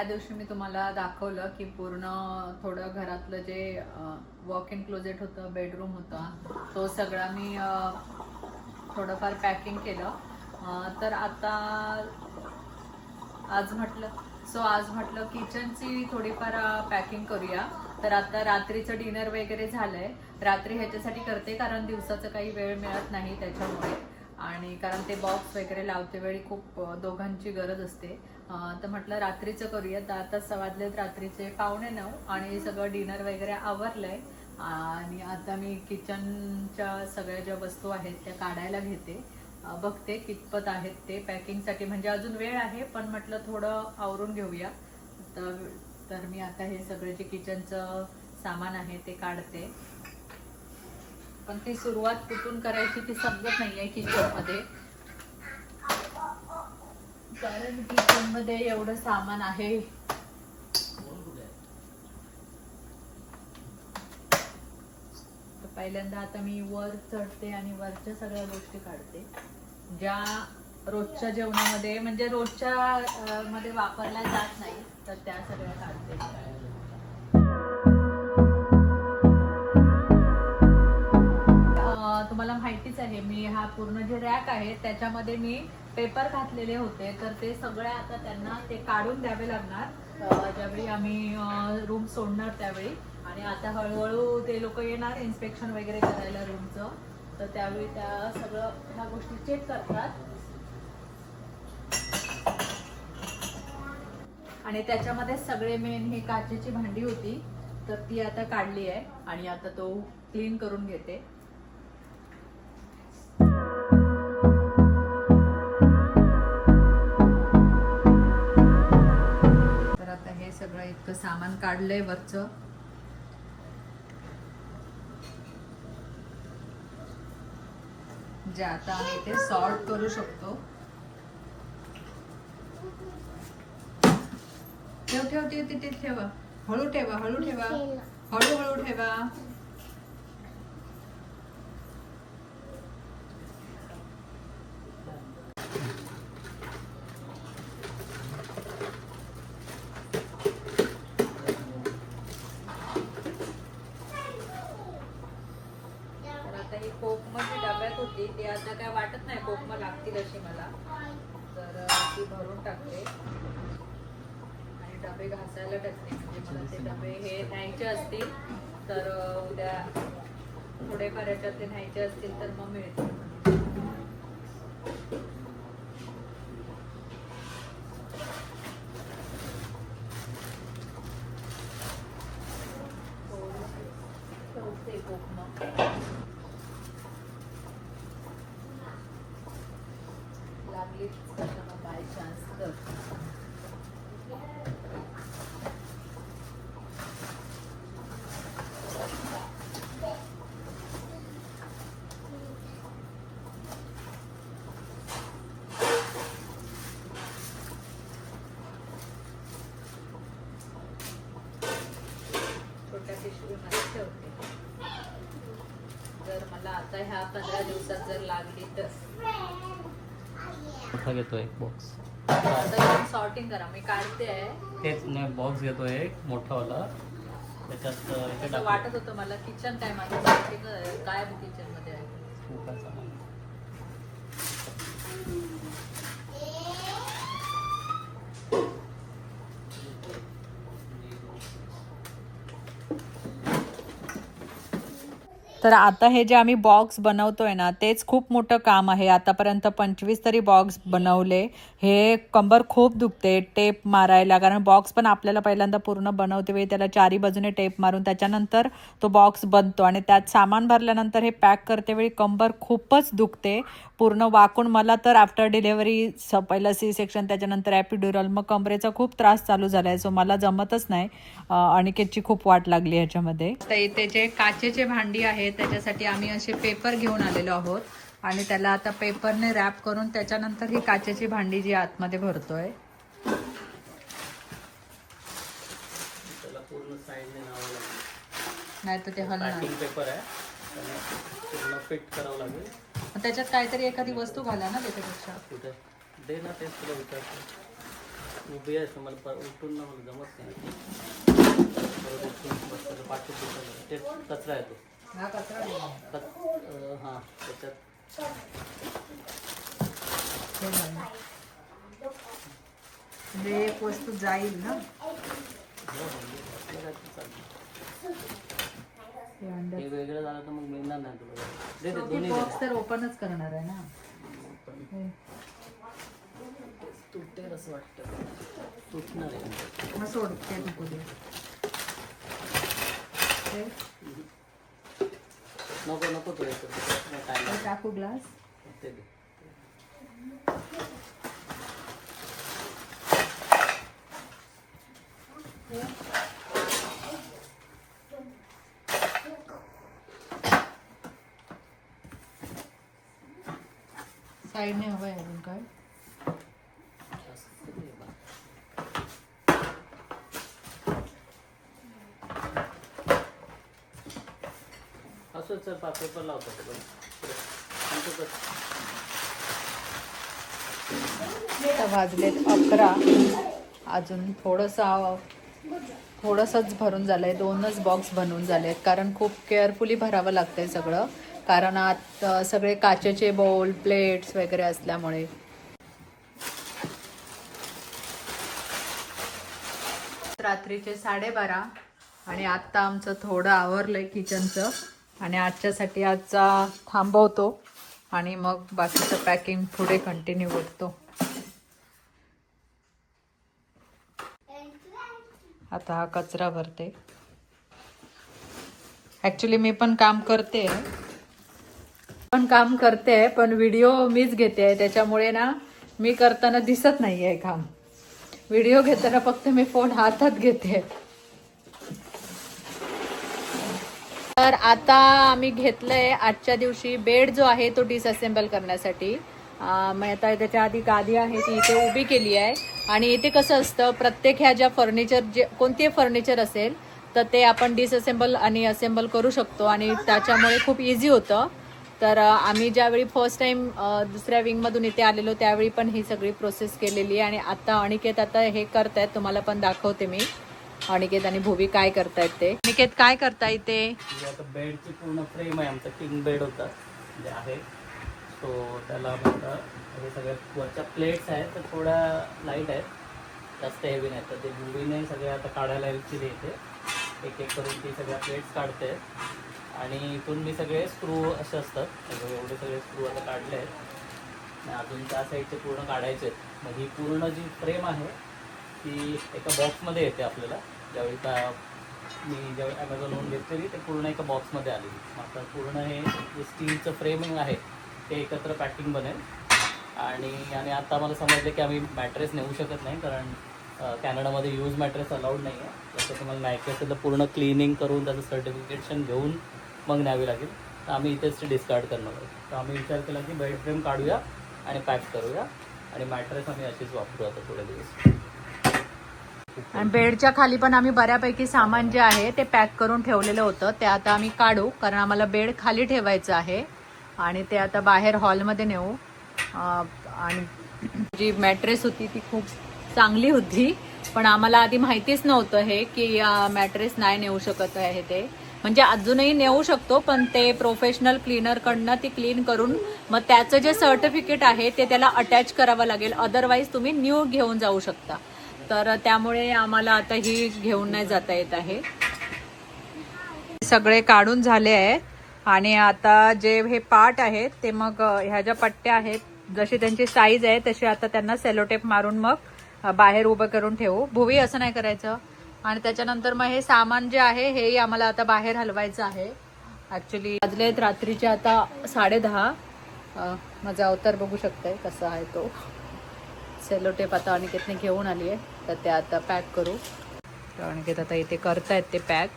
त्या दिवशी मी तुम्हाला दाखवलं की पूर्ण थोडं घरातलं जे वॉक इन क्लोजेट होतं, बेडरूम होता, तो सगळा मी थोडंफार पॅकिंग केलं. तर आता आज म्हटलं किचनची थोडीफार पॅकिंग करूया. तर आता रात्रीचं डिनर वगैरे झालंय. रात्री ह्याच्यासाठी करते कारण दिवसाचं काही वेळ मिळत नाही त्याच्यामुळे, आणि कारण ते बॉक्स वगैरे लावते वेळी खूप दोघांची गरज असते. तर म्हटलं रात्रीचं करूया. तर आता सवाजलेत रात्रीचे 8:45 आणि सगळं डिनर वगैरे आवरलंय. आणि आता मी किचनच्या सगळ्या ज्या वस्तू आहेत त्या काढायला घेते. बघते कितपत आहेत ते पॅकिंगसाठी, म्हणजे अजून वेळ आहे पण म्हटलं थोडं आवरून घेऊया. तर मी आता हे सगळे जे किचनचं सामान आहे ते काढते. पण ती सुरुवात कुठून करायची ती समजत नाहीये किचनमध्ये, कारण किचनमध्ये एवढं सामान आहे. पहिल्यांदा आता मी वर चढते आणि वरच्या सगळ्या गोष्टी काढते ज्या रोजच्या जेवणामध्ये म्हणजे रोजच्या मध्ये वापरल्या जात नाही, तर त्या सगळ्या काढते. तुम्हाला माहितीच आहे मी हा पूर्ण जे रॅक आहे त्याच्यामध्ये मी पेपर घातलेले होते, तर ते सगळे आता त्यांना ते काढून द्यावे लागणार ज्यावेळी आम्ही रूम सोडणार त्यावेळी. आणि आता हळूहळू ते लोक येणार इन्स्पेक्शन वगैरे करायला रूमचं, तर त्यावेळी त्या सगळं ह्या गोष्टी चेक करतात. आणि त्याच्यामध्ये सगळे मेन ही काचेची भांडी होती, तर ती आता काढली आहे आणि आता तो क्लीन करून घेते. तर आता हे सगळं इतकं सामान काढलंय वरचं. जे आता आम्ही ते सॉर्ट करू शकतो. ठेव तिथे ठेवा, हळू ठेवा, हळू ठेवा. तर आता ही कोकमची डब्यात होती, ती आता काय वाटत नाही कोकम लागतील अशी मला, तर ती भरून टाकते आणि डबे घासायला टाकते. म्हणजे मला ते डबे हे न्यायचे असतील तर उद्या थोडेफार याच्यातले न्यायचे असतील तर मग मिळतील. लागली बाय चान्स तर छोट्या पिशवीमध्ये ठेवते. जर मला आता ह्या 15 दिवसात जर लागली तर घेतो एक बॉक्स. आता सॉर्टिंग करा, मी काढते आहे. तेच नाही, बॉक्स घेतो एक मोठावाला. त्याच्यात वाटत होतं मला किचन काय माझं सॉर्टिंग काय किचन मध्ये आहे. तर आता हे जे आम्ही बॉक्स बनवतोय ना तेच खूप मोठं काम आहे. आतापर्यंत 25 तरी बॉक्स बनवले. हे कंबर खूप दुखते टेप मारायला, कारण बॉक्स पण आपल्याला पहिल्यांदा पूर्ण बनवते वेळी त्याला चारी बाजूने टेप मारून त्याच्यानंतर तो बॉक्स बनतो, आणि त्यात सामान भरल्यानंतर हे पॅक करते वेळी कंबर खूपच दुखते पूर्ण वाकून. मला तर आफ्टर डिलेव्हरी पहिलं C-सेक्शन त्याच्यानंतर एपिड्युरल, मग कंबरेचा खूप त्रास चालू झालाय. सो मला जमतच नाही. अनिकेतची खूप वाट लागली ह्याच्यामध्ये. तर इथे जे काचेचे भांडी आहेत त्याच्यासाठी आम्ही असे पेपर घेऊन आलेलो आहोत आणि त्याला आता पेपरने रॅप करून त्याच्यानंतर ही काचेची भांडी जी आतमध्ये भरतोय. नाही तर ते हलणार. पेपर आहे, पूर्ण फिट करावं लागेल. त्याच्यात काहीतरी एखादी वस्तू घाला ना त्याच्यापेक्षा. कुठे दे ना, तेच तुला विचारतो. उभी आहे मला उठून ना मला जमत नाही. परत उठून बसतं पाठवून दुसरं ते कचरा आहे तो. हा कचरा हां त्याच्यात म्हणजे एक वस्तू जाईल ना. हे वेगळं झालं तर मग मिळणार नाही तुला. दे दे दोन्ही बॉक्स तर ओपनच करणार आहे ना. तुटेल असं वाटतं. तुटणार आहे मग सोड ते नको दे. नको नको तो येतो टाकू ग्लास. ते दे. साईडने हवं आहे अजून काय. असं सर पेपर लावतात वाजलेत 11. अजून थोडंसंच भरून झालंय. 2च बॉक्स बनवून झालेत कारण खूप केअरफुली भरावं लागतंय सगळं. कारण आत सगळे काचेचे बाउल प्लेट्स वगैरे असल्यामुळे. रात्रीचे 12:30 आणि आत्ता आमचं थोडं आवरलंय किचनचं आणि आजच्यासाठी आजचा थांबवतो आणि मग बाकीचं पॅकिंग पुढे कंटिन्यू करतो. आता हा कचरा भरते. ॲक्च्युली मी पण काम करते पण व्हिडिओ मीच घेते त्याच्यामुळे ना मी करताना दिसत नाहीये काम. व्हिडिओ घेताना फक्त मी फोन हातात घेते. तर आता आम्ही घेतलंय आजच्या दिवशी बेड जो आहे तो डिसअसेंबल करण्यासाठी. मग आता त्याच्या आधी गादी आहे ती इथे उभी केली आहे आणि इथे कसं असतं प्रत्येक ह्या ज्या फर्निचर जे कोणते फर्निचर असेल तर ते आपण डिसअसेंबल आणि असेंबल करू शकतो आणि त्याच्यामुळे खूप इझी होतं. तर आम्ही ज्यावेळी फर्स्ट टाइम दुसऱ्या विंगमधून इथे आलेलो त्यावेळी पण ही सगळी प्रोसेस केलेली आहे आणि आता अनिकेत आता हे करतायत. तुम्हाला पण दाखवते मी अनिकेत आणि भुवी काय करतायत ते. अनिकेत काय करताय ते. आता बेडची पूर्ण फ्रेम आहे. आमचा किंग बेड होता जे आहे तो त्याला म्हणता हे सगळ्या वरच्या प्लेट्स आहेत तर थोड्या लाईट आहेत जास्त हेवी नाही तर ते भुवीने सगळे आता काढायला यायची इथे एक एक करून ती सगळ्या प्लेट्स काढते आणि इथून मी सगळे स्क्रू असे असतात एवढे सगळे स्क्रू आता काढले आहेत आणि अजून त्या साईडचे पूर्ण काढायचे आहेत. मग ही पूर्ण जी फ्रेम आहे ती एका बॉक्समध्ये येते आपल्याला. ज्यावेळी मी ज्यावेळी ॲमेझॉनवरून घेतलेली ते पूर्ण एका बॉक्समध्ये आली. आता पूर्ण हे जे स्टीलचं फ्रेमिंग आहे ते एकत्र पॅकिंग बनेल आणि आता मला समजलं की आम्ही मॅट्रेस नेऊ शकत नाही कारण कॅनडामध्ये यूज मॅट्रेस अलाउड नाही आहे. जसं तुम्हाला माहिती असेल तर पूर्ण क्लिनिंग करून त्याचं सर्टिफिकेशन घेऊन मग न्यावी लागेल. तर आम्ही इथेच ते डिस्कार्ड करणार आहोत. तर आम्ही विचार केला की बेड फ्रेम काढूया आणि पॅक करूया आणि मॅट्रेस आम्ही अशीच वापरू आता थोडे दिवस. आणि बेडच्या खाली पण आम्ही बऱ्यापैकी सामान जे आहे ते पॅक करून ठेवलेलं होतं ते आता आम्ही काढू कारण आम्हाला बेड खाली ठेवायचं आहे आणि ते आता बाहेर हॉलमध्ये नेऊ. आणि जी मॅट्रेस होती ती खूप चांगली होती पण आम्हाला आधी माहितीच नव्हतं हे की मॅट्रेस नाही नेऊ शकत आहे ते. म्हणजे अजूनही नेऊ शकतो पण ते प्रोफेशनल क्लीनरकडनं ती क्लीन करून मग त्याचं जे सर्टिफिकेट आहे ते त्याला अटॅच करावं लागेल. अदरवाईज तुम्ही न्यू घेऊन जाऊ शकता. तर त्यामुळे आम्हाला आता ही घेऊन नाही जाता येत आहे. सगळे काढून झाले आहे आणि आता जे हे पार्ट आहेत ते मग ह्या ज्या पट्ट्या आहेत जशी त्यांची साईज आहे तशी आता त्यांना सेलोटेप मारून मग बाहेर उभं करून ठेवू. भुवी असं नाही करायचं. आणि त्याच्यानंतर मग हे सामान जे आहे हेही आम्हाला आता बाहेर हलवायचं आहे. ॲक्च्युली वाजलेत रात्रीचे आता 10:30. माझा अवतार बघू शकताय कसा आहे तो. सेलोटेप आता अनिकेतने घेऊन आली आहे तर ते आता पॅक करू. तर अनिकेत आता इथे करतायत ते पॅक.